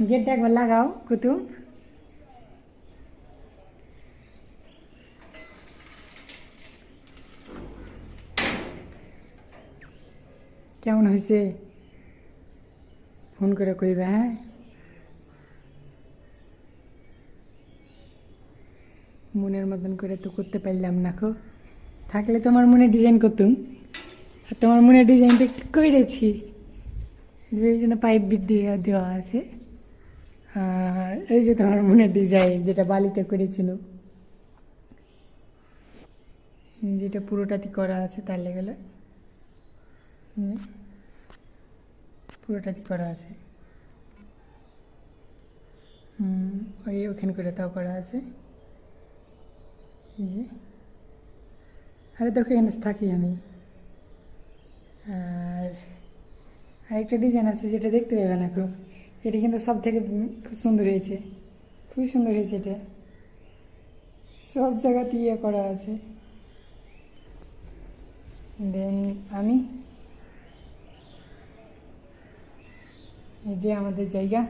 গেটটা একবার লাগাও কুতুব। কেমন হয়েছে ফোন করে কইবে। হ্যাঁ, মনের মতন করে তো করতে পারলাম না খো, থাকলে তোমার মনে ডিজাইন করতুম। আর তোমার মনে ডিজাইনটা করেছি, এই জন্য পাইপ বিট দিয়ে দেওয়া আছে। আর এই যে তোমার মনে ডিজাইন যেটা বালিতে করেছিল, যেটা পুরোটাতে করা আছে, তার লেগে পুরোটাতে করা আছে। ওই ওখানে করে তাও করা আছে। এই যে, আরে দেখো এখানে থাকি আমি। আর আরেকটা ডিজাইন আছে যেটা দেখতে পাবে না খুব, এটা কিন্তু সব থেকে খুব সুন্দর হয়েছে, খুবই সুন্দর হয়েছে। এটা সব জায়গাতে ইয়ে করা আছে। দেন আমি, এই যে আমাদের জায়গা।